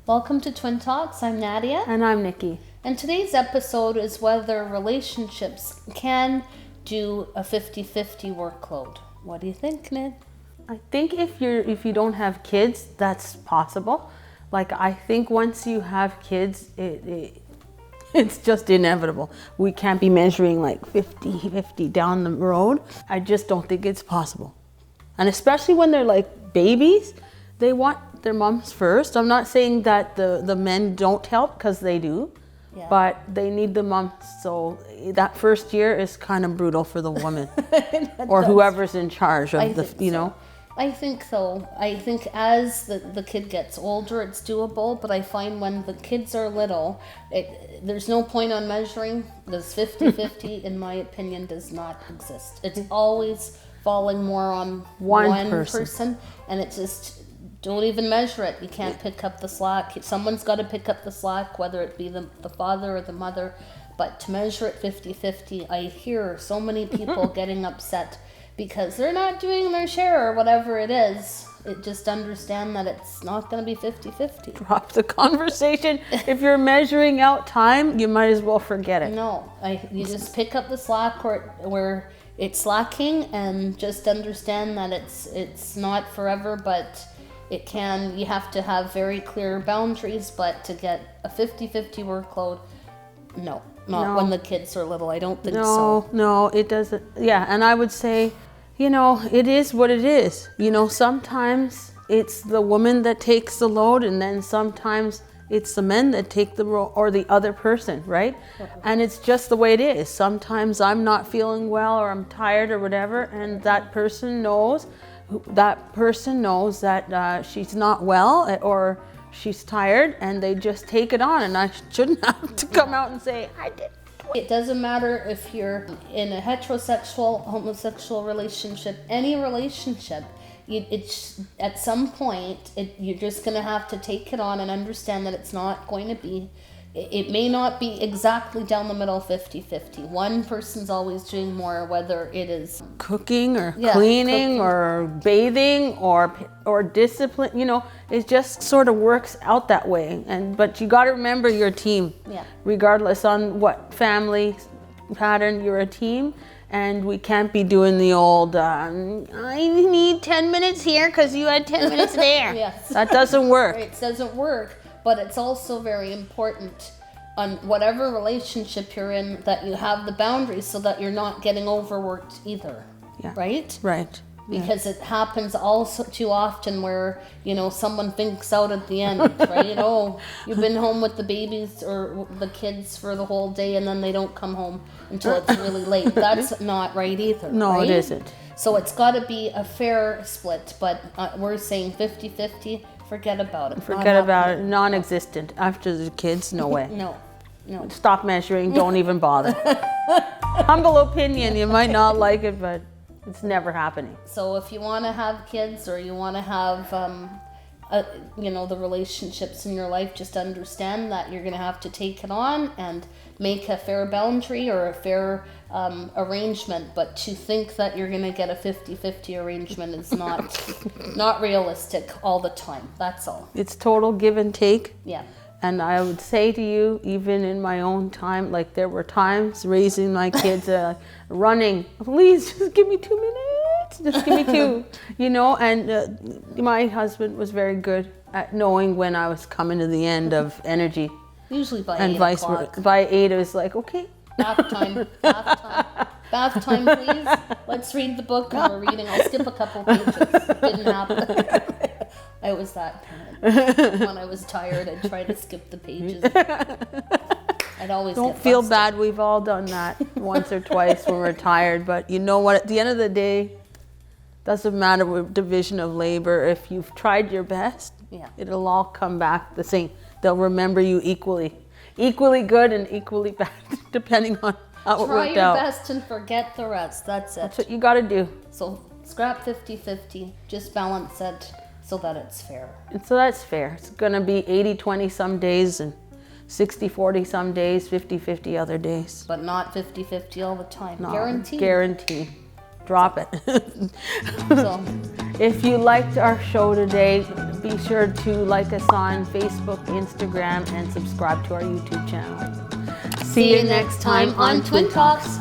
Welcome to Twin Talks. I'm Nadia. And I'm Nikki. And today's episode is whether relationships can do a 50-50 workload. What do you think, Ned? I think if you don't have kids, that's possible. Like, I think once you have kids, it's just inevitable. We can't be measuring like 50-50 down the road. I just don't think it's possible. And especially when they're like babies, they want their moms first. I'm not saying that the men don't help, because they do, but they need the moms. So that first year is kind of brutal for the woman or whoever's in charge of I think so. I think as the kid gets older, it's doable. But I find when the kids are little, there's no point on measuring. This 50-50, in my opinion, does not exist. It's always falling more on one person. And it just, don't even measure it. You can't pick up the slack. Someone's got to pick up the slack, whether it be the father or the mother. But to measure it 50-50, I hear so many people getting upset because they're not doing their share or whatever it is. Just understand that it's not going to be 50-50. Drop the conversation. If you're measuring out time, you might as well forget it. No, you just pick up the slack where it's lacking, and just understand that it's not forever, but it can. You have to have very clear boundaries. But to get a 50-50 workload, no. Not when the kids are little. I don't think so. No, it doesn't. Yeah, and I would say, it is what it is. Sometimes it's the woman that takes the load, and then sometimes it's the men that take the role, or the other person, right? And it's just the way it is. Sometimes I'm not feeling well, or I'm tired, or whatever, and that person knows that she's not well, or she's tired, and they just take it on, and I shouldn't have to come out and say, I did. It doesn't matter if you're in a heterosexual, homosexual relationship, any relationship, it's at some point, you're just going to have to take it on and understand that it's not going to be, it may not be exactly down the middle 50-50. One person's always doing more, whether it is cooking or cleaning or bathing or discipline, it just sort of works out that way. But you got to remember you're a team. Yeah. Regardless on what family pattern, you're a team. And we can't be doing the old, I need 10 minutes here because you had 10 minutes there. Yes. That doesn't work. It doesn't work. But it's also very important on whatever relationship you're in that you have the boundaries so that you're not getting overworked either. Yeah. Right? Right. Because it happens also too often where, someone thinks out at the end, right? Oh, you've been home with the babies or the kids for the whole day, and then they don't come home until it's really late. That's not right either. No, right? It isn't. So it's got to be a fair split, but we're saying 50-50. Forget about it. Forget about it. Non-existent. After the kids, no way. No. Stop measuring. Don't even bother. Humble opinion. You might not like it, but it's never happening. So if you want to have kids, or you want to have, the relationships in your life, just understand that you're going to have to take it on and make a fair boundary or a fair arrangement. But to think that you're going to get a 50-50 arrangement is not realistic all the time. That's all. It's total give and take. Yeah. And I would say to you, even in my own time, like there were times raising my kids, running, please just give me 2 minutes, just give me 2, and my husband was very good at knowing when I was coming to the end of energy. Usually by 8 o'clock. By 8, it was like, okay. Bath time, please. Let's read the book, and we're reading. I'll skip a couple pages. Didn't happen. I was that parent. When I was tired, I'd try to skip the pages. I'd always Don't feel bad. We've all done that once or twice when we're tired. But you know what? At the end of the day, doesn't matter with division of labor. If you've tried your best, it'll all come back the same. They'll remember you equally good and equally bad, depending on how it worked out. Try your best and forget the rest. That's it. That's what you got to do. So scrap 50-50. Just balance it so that it's fair. And so that's fair. It's going to be 80-20 some days and 60-40 some days, 50-50 other days. But not 50-50 all the time. No, Guaranteed. Guarantee. Drop it. So, if you liked our show today, Be sure to like us on Facebook, Instagram, and subscribe to our YouTube channel. See you next time on Twin Talks.